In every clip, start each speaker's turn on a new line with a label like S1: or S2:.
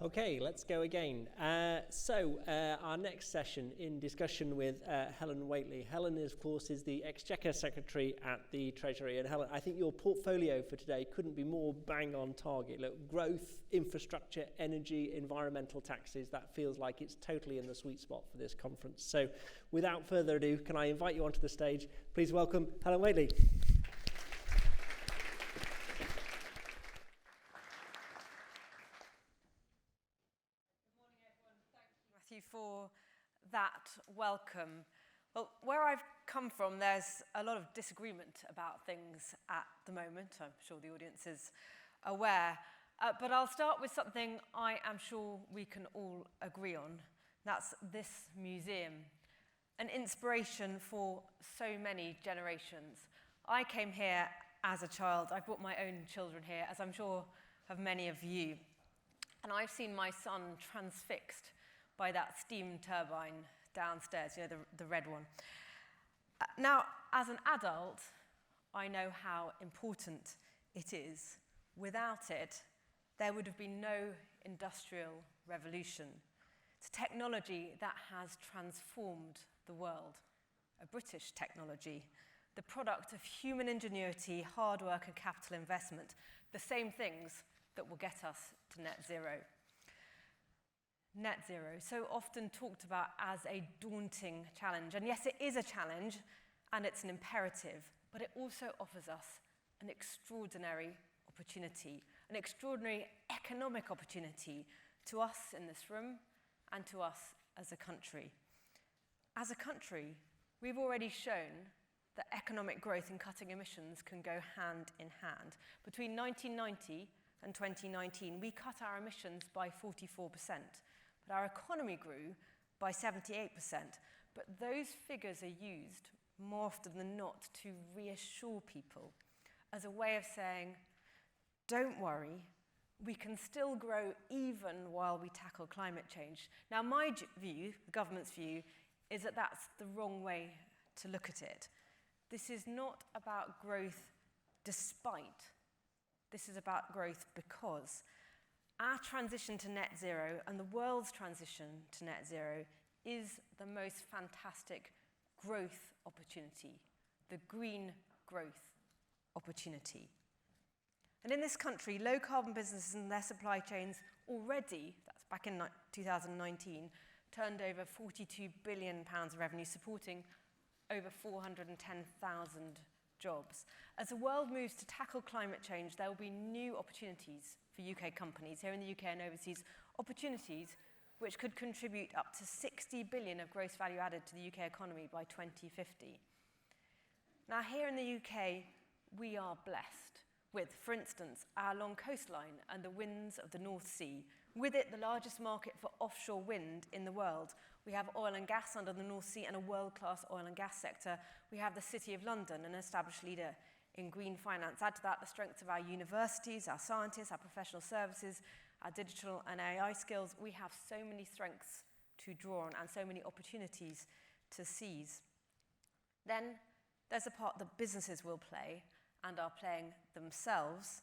S1: Okay, let's go again. Our next session in discussion with Helen Whately. Helen, of course, is the Exchequer Secretary at the Treasury. And Helen, I think your portfolio for today couldn't be more bang on target. Look, growth, infrastructure, energy, environmental taxes, that feels like it's totally in the sweet spot for this conference. So without further ado, can I invite you onto the stage? Please welcome Helen Whately.
S2: For that welcome. Well, where I've come from, there's a lot of disagreement about things at the moment. I'm sure the audience is aware. But I'll start with something I am sure we can all agree on. That's this museum, an inspiration for so many generations. I came here as a child. I brought my own children here, as I'm sure have many of you. And I've seen my son transfixed by that steam turbine downstairs, you know, the red one. Now, as an adult, I know how important it is. Without it, there would have been no industrial revolution. It's a technology that has transformed the world, a British technology, the product of human ingenuity, hard work and capital investment, the same things that will get us to net zero. Net zero, so often talked about as a daunting challenge. And yes, it is a challenge and it's an imperative, but it also offers us an extraordinary opportunity, an extraordinary economic opportunity to us in this room and to us as a country. As a country, we've already shown that economic growth and cutting emissions can go hand in hand. Between 1990 and 2019, we cut our emissions by 44%. But our economy grew by 78%. But those figures are used more often than not to reassure people as a way of saying, don't worry, we can still grow even while we tackle climate change. Now, my view, the government's view, is that that's the wrong way to look at it. This is not about growth despite. This is about growth because. Our transition to net zero and the world's transition to net zero is the most fantastic growth opportunity, the green growth opportunity. And in this country, low carbon businesses and their supply chains already, that's back in 2019, turned over £42 billion of revenue, supporting over 410,000 jobs. As the world moves to tackle climate change, there will be new opportunities for UK companies here in the UK and overseas, opportunities which could contribute up to 60 billion of gross value added to the UK economy by 2050. Now, here in the UK, we are blessed with, for instance, our long coastline and the winds of the North Sea. With it, the largest market for offshore wind in the world. We have oil and gas under the North Sea and a world-class oil and gas sector. We have the City of London, an established leader in green finance. Add to that the strength of our universities, our scientists, our professional services, our digital and AI skills. We have so many strengths to draw on and so many opportunities to seize. Then there's a part that businesses will play and are playing themselves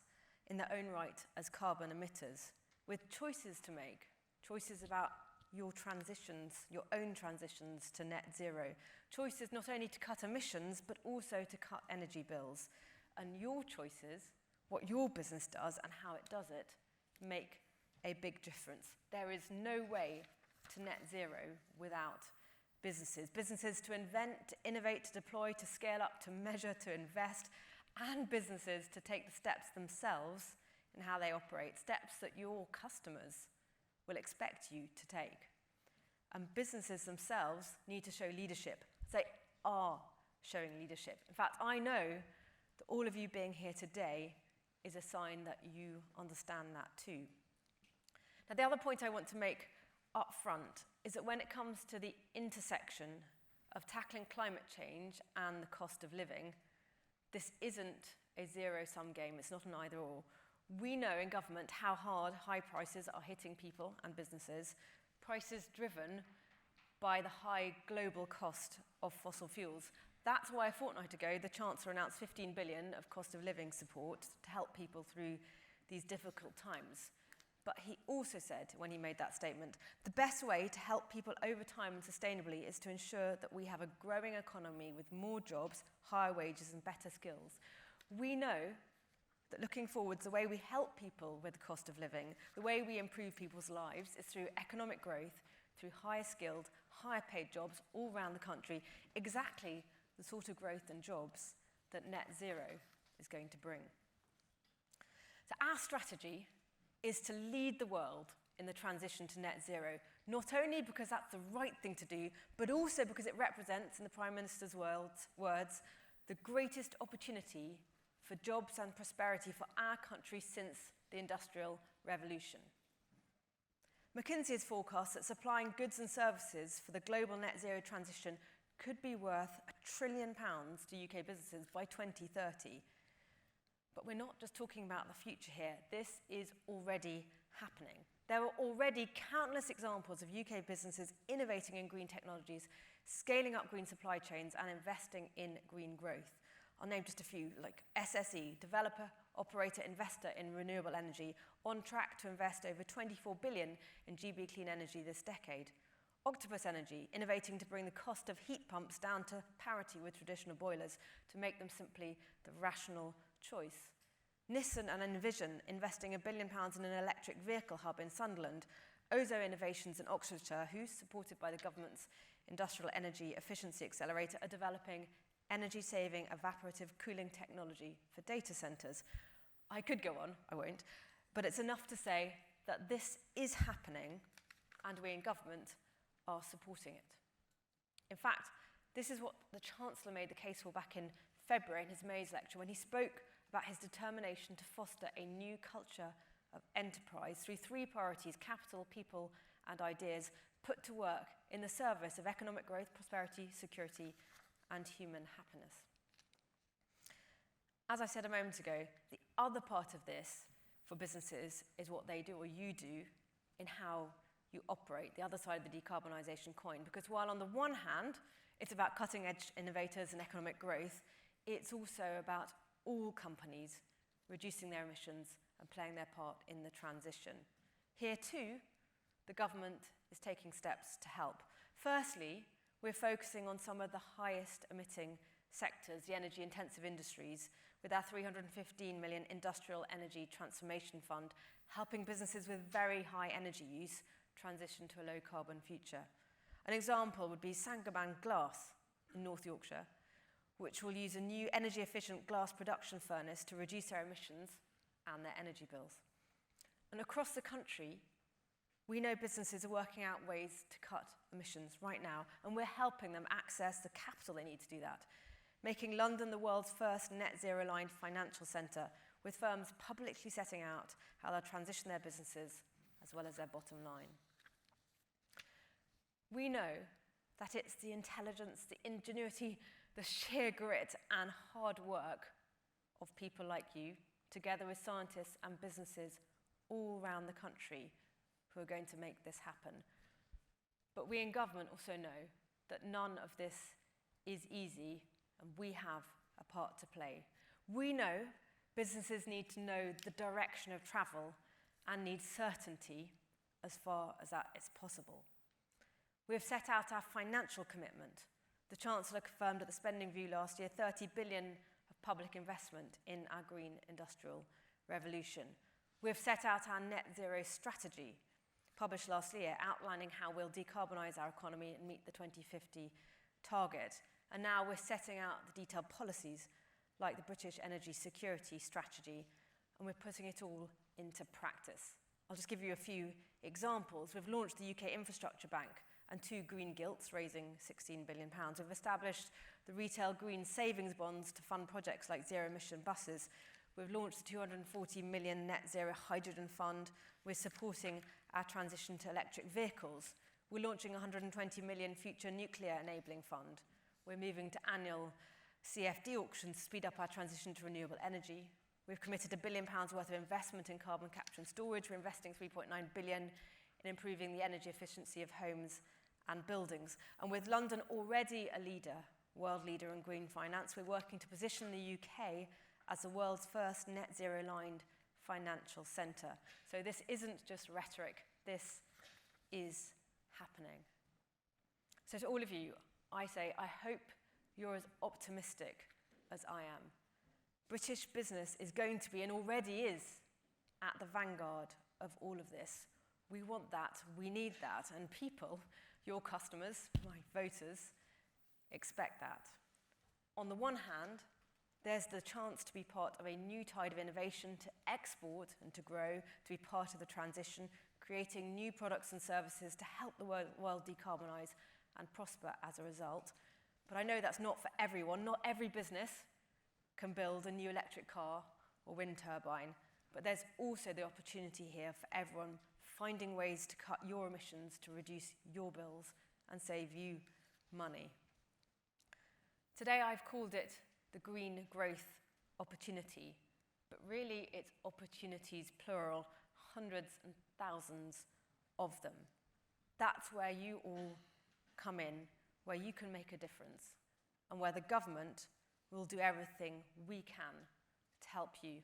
S2: in their own right as carbon emitters, with choices to make, choices about your transitions, your own transitions to net zero. Choices not only to cut emissions, but also to cut energy bills. And your choices, what your business does and how it does it, make a big difference. There is no way to net zero without businesses. Businesses to invent, to innovate, to deploy, to scale up, to measure, to invest, and businesses to take the steps themselves in how they operate, steps that your customers will expect you to take. And businesses themselves need to show leadership. They are showing leadership. In fact, I know that all of you being here today is a sign that you understand that too. Now, the other point I want to make up front is that when it comes to the intersection of tackling climate change and the cost of living, this isn't a zero-sum game. It's not an either-or. We know in government how hard high prices are hitting people and businesses, prices driven by the high global cost of fossil fuels. That's why a fortnight ago, the Chancellor announced 15 billion of cost of living support to help people through these difficult times. But he also said, when he made that statement, the best way to help people over time and sustainably is to ensure that we have a growing economy with more jobs, higher wages and better skills. We know that looking forwards, the way we help people with the cost of living, the way we improve people's lives is through economic growth, through higher skilled, higher paid jobs all around the country, exactly the sort of growth and jobs that net zero is going to bring. So our strategy is to lead the world in the transition to net zero, not only because that's the right thing to do, but also because it represents, in the Prime Minister's words, the greatest opportunity for jobs and prosperity for our country since the Industrial Revolution. McKinsey has forecast that supplying goods and services for the global net zero transition could be worth £1 trillion to UK businesses by 2030. But we're not just talking about the future here. This is already happening. There are already countless examples of UK businesses innovating in green technologies, scaling up green supply chains and investing in green growth. I'll name just a few, like SSE, developer, operator, investor in renewable energy, on track to invest over 24 billion in GB clean energy this decade. Octopus Energy, innovating to bring the cost of heat pumps down to parity with traditional boilers to make them simply the rational choice. Nissan and Envision, investing £1 billion in an electric vehicle hub in Sunderland. Ozo Innovations in Oxfordshire, who, supported by the government's Industrial Energy Efficiency Accelerator, are developing energy-saving evaporative cooling technology for data centres. I could go on, I won't, but it's enough to say that this is happening and we in government are supporting it. In fact, this is what the Chancellor made the case for back in February in his May's lecture when he spoke about his determination to foster a new culture of enterprise through three priorities: capital, people and ideas, put to work in the service of economic growth, prosperity, security and human happiness. As I said a moment ago, the other part of this for businesses is what they do or you do in how you operate, the other side of the decarbonisation coin. Because while on the one hand, it's about cutting-edge innovators and economic growth, it's also about all companies reducing their emissions and playing their part in the transition. Here too, the government is taking steps to help. Firstly, we're focusing on some of the highest emitting sectors, the energy-intensive industries, with our £315 million Industrial Energy Transformation Fund, helping businesses with very high energy use transition to a low-carbon future. An example would be Saint-Gobain Glass in North Yorkshire, which will use a new energy-efficient glass production furnace to reduce their emissions and their energy bills. And across the country, we know businesses are working out ways to cut emissions right now, and we're helping them access the capital they need to do that, making London the world's first net zero-aligned financial centre, with firms publicly setting out how they'll transition their businesses as well as their bottom line. We know that it's the intelligence, the ingenuity, the sheer grit and hard work of people like you, together with scientists and businesses all around the country, who are going to make this happen. But we in government also know that none of this is easy, and we have a part to play. We know businesses need to know the direction of travel and need certainty as far as that is possible. We have set out our financial commitment. The Chancellor confirmed at the spending review last year 30 billion of public investment in our green industrial revolution. We have set out our net zero strategy, published last year, outlining how we'll decarbonise our economy and meet the 2050 target. And now we're setting out the detailed policies like the British Energy Security Strategy, and we're putting it all into practice. I'll just give you a few examples. We've launched the UK Infrastructure Bank and 2 green gilts, raising £16 billion. We've established the retail green savings bonds to fund projects like zero-emission buses. We've launched the 240 million net zero hydrogen fund. We're supporting our transition to electric vehicles. We're launching a 120 million future nuclear enabling fund. We're moving to annual CFD auctions to speed up our transition to renewable energy. We've committed £1 billion worth of investment in carbon capture and storage. We're investing £3.9 billion in improving the energy efficiency of homes and buildings. And with London already a leader, world leader in green finance, we're working to position the UK as the world's first net zero-aligned financial centre. So this isn't just rhetoric, this is happening. So to all of you, I say, I hope you're as optimistic as I am. British business is going to be, and already is, at the vanguard of all of this. We want that, we need that, and people, your customers, my voters, expect that. On the one hand, there's the chance to be part of a new tide of innovation, to export and to grow, to be part of the transition, creating new products and services to help the world decarbonise and prosper as a result. But I know that's not for everyone. Not every business can build a new electric car or wind turbine, but there's also the opportunity here for everyone finding ways to cut your emissions, to reduce your bills and save you money. Today I've called it the green growth opportunity, but really it's opportunities plural, hundreds and thousands of them. That's where you all come in, where you can make a difference, and where the government will do everything we can to help you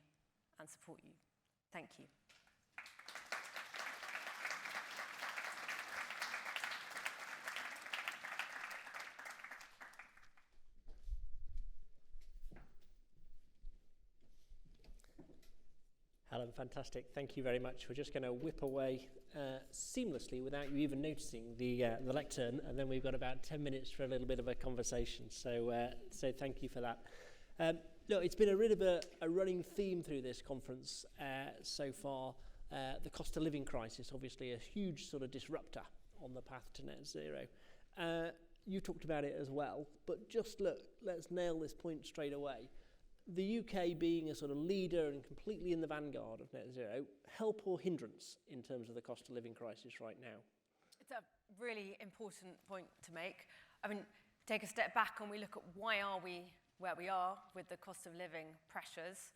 S2: and support you. Thank you.
S1: Helen, fantastic. Thank you very much. We're just going to whip away seamlessly without you even noticing the lectern, and then we've got about 10 minutes for a little bit of a conversation. So thank you for that. Look, it's been a bit of a running theme through this conference so far. The cost of living crisis, obviously a huge sort of disruptor on the path to net zero. You talked about it as well, but just look, let's nail this point straight away. The UK being a sort of leader and completely in the vanguard of net zero, help or hindrance in terms of the cost of living crisis right now?
S2: It's a really important point to make. I mean, take a step back and we look at why are we where we are with the cost of living pressures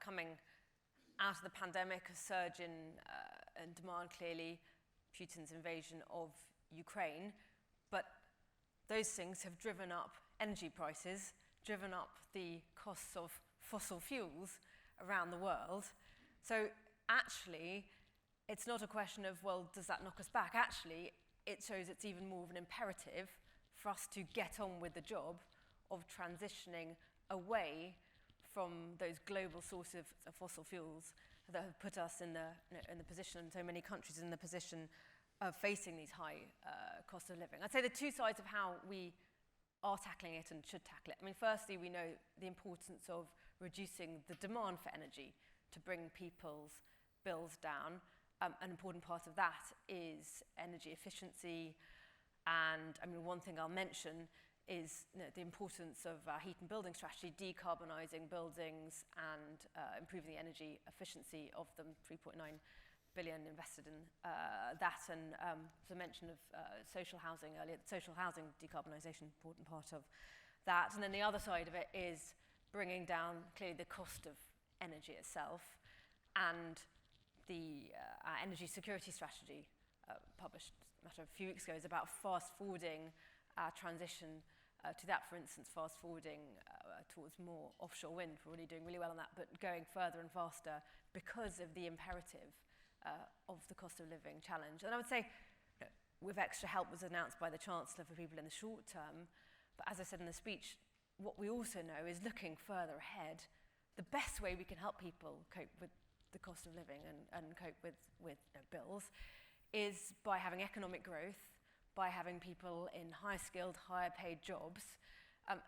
S2: coming out of the pandemic, a surge in demand, clearly, Putin's invasion of Ukraine. But those things have driven up energy prices, driven up the costs of fossil fuels around the world. So actually, it's not a question of, well, does that knock us back? Actually, it shows it's even more of an imperative for us to get on with the job of transitioning away from those global sources of fossil fuels that have put us in the position, and so many countries in the position of facing these high costs of living. I'd say the two sides of how we are tackling it and should tackle it. I mean, firstly, we know the importance of reducing the demand for energy to bring people's bills down. An important part of that is energy efficiency. And I mean, one thing I'll mention is the importance of our heat and building strategy, decarbonising buildings and improving the energy efficiency of them. 3.9 billion invested in that, and the mention of social housing earlier. Social housing decarbonisation, important part of that. And then the other side of it is bringing down clearly the cost of energy itself, and the our energy security strategy published a matter of a few weeks ago is about fast forwarding our transition to that. For instance, fast forwarding towards more offshore wind. We're already doing really well on that, but going further and faster because of the imperative of the cost of living challenge. And I would say, with extra help was announced by the Chancellor for people in the short term, but as I said in the speech, what we also know is looking further ahead, the best way we can help people cope with the cost of living and cope with bills is by having economic growth, by having people in higher skilled, higher paid jobs,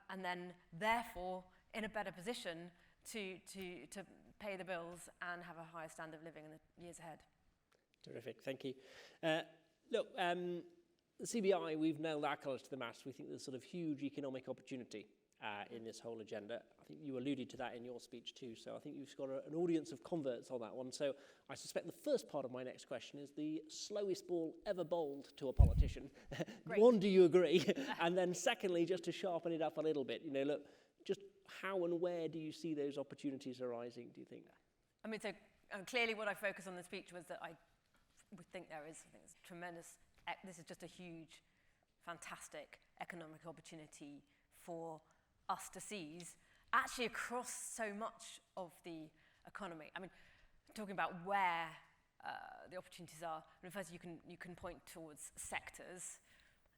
S2: and then therefore in a better position to pay the bills and have a higher standard of living in the years ahead.
S1: Terrific, thank you. Look, the CBI, we've nailed our colours to the mast. We think there's sort of huge economic opportunity in this whole agenda. I think you alluded to that in your speech too, so I think you've got an audience of converts on that one. So I suspect the first part of my next question is the slowest ball ever bowled to a politician. One, do you agree? And then secondly, just to sharpen it up a little bit, look, just how and where do you see those opportunities arising, do you think?
S2: I mean, so clearly what I focused on in the speech was that I would think there is tremendous, this is just a huge, fantastic economic opportunity for us to seize, actually across so much of the economy. I mean, talking about where the opportunities are, and first you can point towards sectors.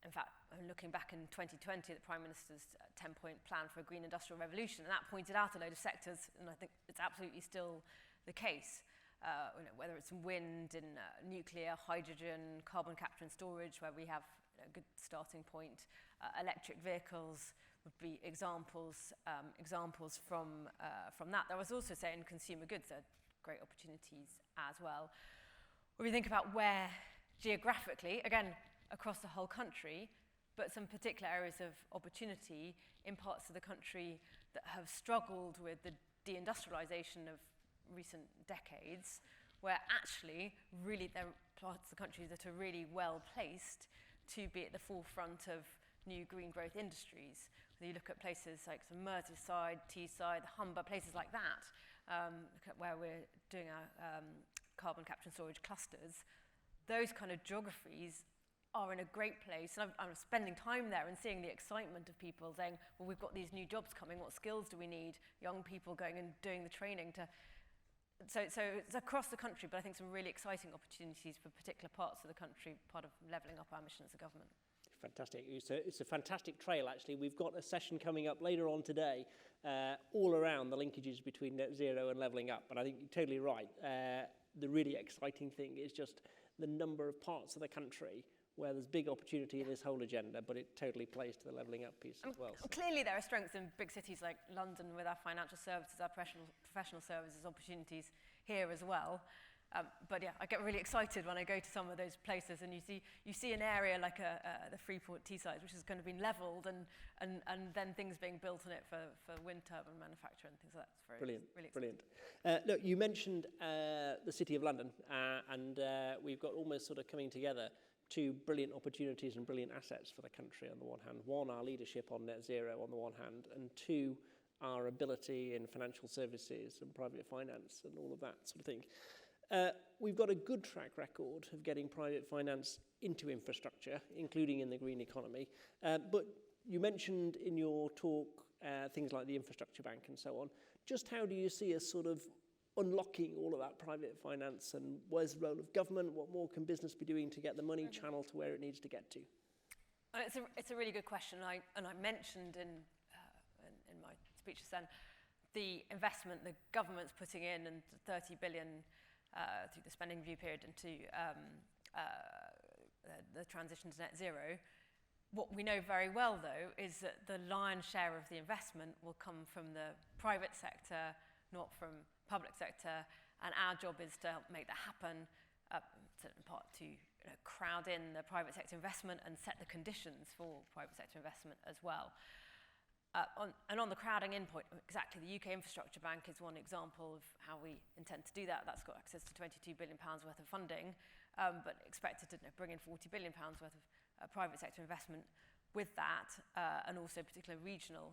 S2: In fact, looking back in 2020 at the Prime Minister's 10-point plan for a green industrial revolution, and that pointed out a load of sectors, and I think it's absolutely still the case. Whether it's wind, in nuclear, hydrogen, carbon capture and storage, where we have a good starting point. Electric vehicles would be examples from that. There was also, say, in consumer goods, there are great opportunities as well. When we think about where geographically, again, across the whole country, but some particular areas of opportunity in parts of the country that have struggled with the deindustrialization of recent decades, where actually really there are parts of the country that are really well placed to be at the forefront of new green growth industries. When you look at places like Merseyside, Teesside, Humber, places like that, where we're doing our carbon capture and storage clusters, those kind of geographies are in a great place. And I'm spending time there and seeing the excitement of people saying, well, we've got these new jobs coming, what skills do we need? Young people going and doing the training to... So it's across the country, but I think some really exciting opportunities for particular parts of the country, part of levelling up our mission as a government.
S1: Fantastic. It's a fantastic trail, actually. We've got a session coming up later on today all around the linkages between net zero and levelling up. And I think you're totally right. The really exciting thing is just the number of parts of the country where there's big opportunity in this whole agenda, but it totally plays to the levelling up piece as well. So.
S2: Clearly there are strengths in big cities like London with our financial services, our professional services opportunities here as well. But yeah, I get really excited when I go to some of those places and you see an area like the Freeport Teesside, which has kind of been levelled and then things being built on it for wind turbine manufacture and things like that. It's very
S1: brilliant,
S2: really
S1: brilliant. Look, you mentioned the City of London and we've got almost sort of coming together two brilliant opportunities and brilliant assets for the country on the one hand. One, our leadership on net zero on the one hand, and two, our ability in financial services and private finance and all of that sort of thing. We've got a good track record of getting private finance into infrastructure, including in the green economy. But you mentioned in your talk things like the infrastructure bank and so on. Just how do you see us sort of unlocking all of that private finance, and where's the role of government? What more can business be doing to get the money channeled to where it needs to get to?
S2: It's a really good question. I mentioned in my speeches then the investment the government's putting in and 30 billion through the spending review period into the transition to net zero. What we know very well, though, is that the lion's share of the investment will come from the private sector, not from public sector, and our job is to help make that happen, in part to crowd in the private sector investment and set the conditions for private sector investment as well. And on the crowding in point, exactly, the UK Infrastructure Bank is one example of how we intend to do that. That's got access to £22 billion worth of funding, but expected to bring in £40 billion worth of private sector investment with that, and also particular regional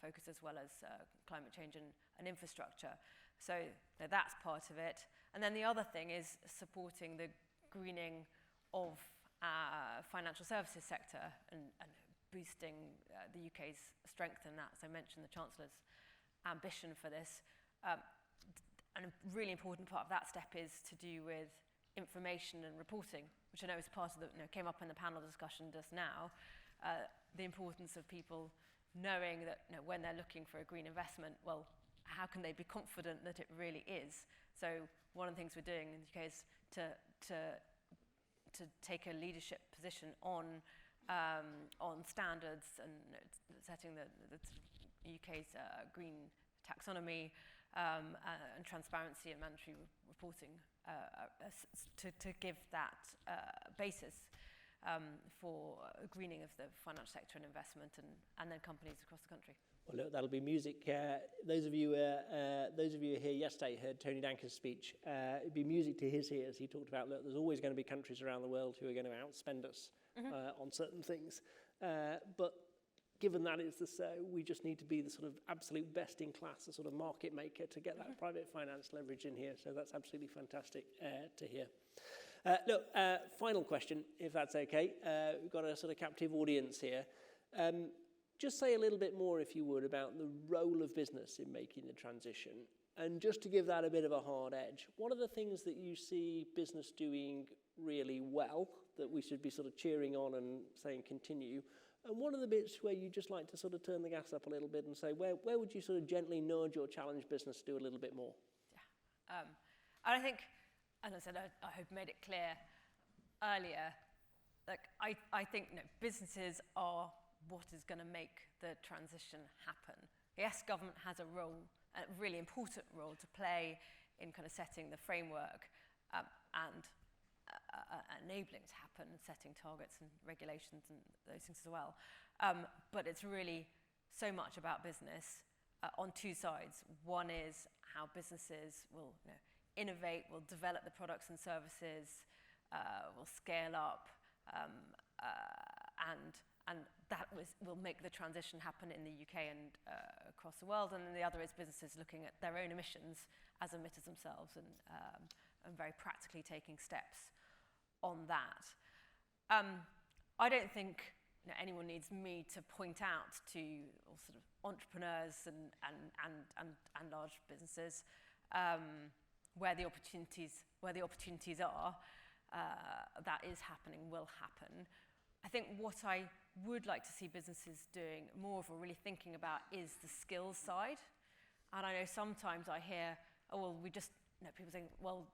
S2: focus as well as climate change and infrastructure. So that's part of it. And then the other thing is supporting the greening of our financial services sector and boosting the UK's strength in that. So I mentioned the Chancellor's ambition for this. And a really important part of that step is to do with information and reporting, which I know is part of came up in the panel discussion just now. The importance of people knowing that when they're looking for a green investment, well, how can they be confident that it really is? So one of the things we're doing in the UK is to take a leadership position on standards and setting the UK's green taxonomy and transparency and mandatory reporting to give that basis for greening of the financial sector and investment and then companies across the country.
S1: Well, look, that'll be music. Those of you here yesterday heard Tony Danker's speech. It'd be music to his ears. He talked about, look, there's always going to be countries around the world who are going to outspend us on certain things. But given that is so, we just need to be the sort of absolute best in class, the sort of market maker to get that private finance leverage in here. So that's absolutely fantastic to hear. Look, final question, if that's okay. We've got a sort of captive audience here. Just say a little bit more, if you would, about the role of business in making the transition. And just to give that a bit of a hard edge, what are the things that you see business doing really well that we should be sort of cheering on and saying continue? And what are the bits where you just like to sort of turn the gas up a little bit and say, where would you sort of gently nudge or challenge business to do a little bit more?
S2: Yeah. And I think, as I said, I hope I made it clear earlier, like I think businesses are what is going to make the transition happen. Yes, government has a role, a really important role to play in kind of setting the framework and enabling it to happen, and setting targets and regulations and those things as well. But it's really so much about business on two sides. One is how businesses will innovate, will develop the products and services, will scale up, and that will make the transition happen in the UK and across the world. And then the other is businesses looking at their own emissions as emitters themselves and very practically taking steps on that. I don't think anyone needs me to point out to all sort of entrepreneurs and large businesses where the opportunities are. That is happening, will happen. I think what I would like to see businesses doing more of, or really thinking about, is the skills side. And I know sometimes I hear, oh, well, we just, people saying, well,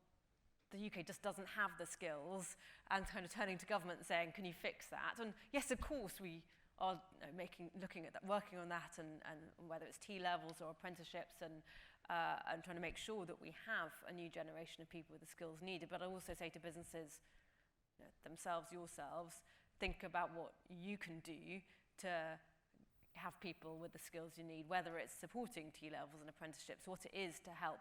S2: the UK just doesn't have the skills, and kind of turning to government and saying, can you fix that? And yes, of course, we are looking at that, working on that, and whether it's T-levels or apprenticeships, and trying to make sure that we have a new generation of people with the skills needed. But I also say to businesses, themselves, yourselves, think about what you can do to have people with the skills you need, whether it's supporting T-levels and apprenticeships, what it is to help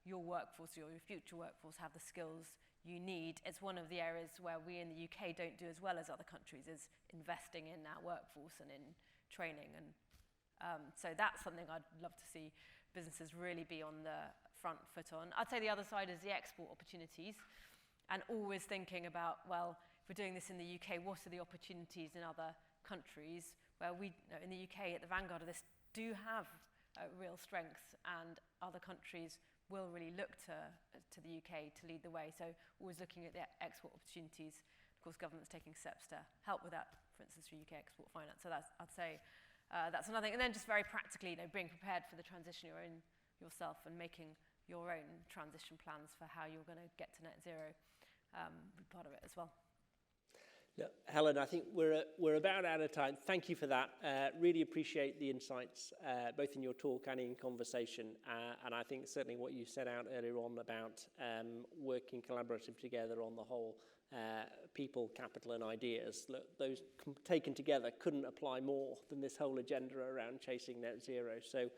S2: your workforce, your future workforce, have the skills you need. It's one of the areas where we in the UK don't do as well as other countries, is investing in our workforce and in training. And so that's something I'd love to see businesses really be on the front foot on. I'd say the other side is the export opportunities, and always thinking about, well, if we're doing this in the UK, what are the opportunities in other countries where we, in the UK, at the vanguard of this, do have real strengths, and other countries will really look to the UK to lead the way. So always looking at the export opportunities. Of course, government's taking steps to help with that, for instance, through UK Export Finance. So I'd say that's another thing. And then just very practically, being prepared for the transition you're in yourself, and making your own transition plans for how you're going to get to net zero, be part of it as well.
S1: Yeah, Helen, I think we're about out of time. Thank you for that. Really appreciate the insights, both in your talk and in conversation. And I think certainly what you set out earlier on about working collaboratively together on the whole people, capital and ideas, look, those taken together couldn't apply more than this whole agenda around chasing net zero. So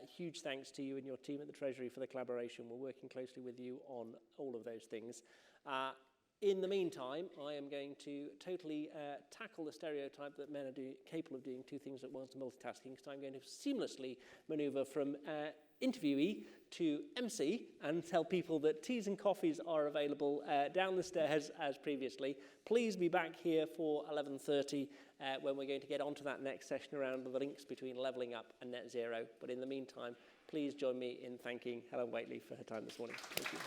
S1: huge thanks to you and your team at the Treasury for the collaboration. We're working closely with you on all of those things. In the meantime, I am going to totally tackle the stereotype that men are capable of doing two things at once, multitasking, so I'm going to seamlessly manoeuvre from interviewee to MC and tell people that teas and coffees are available down the stairs as previously. Please be back here for 11:30 when we're going to get onto that next session around the links between levelling up and net zero. But in the meantime, please join me in thanking Helen Whately for her time this morning. Thank you.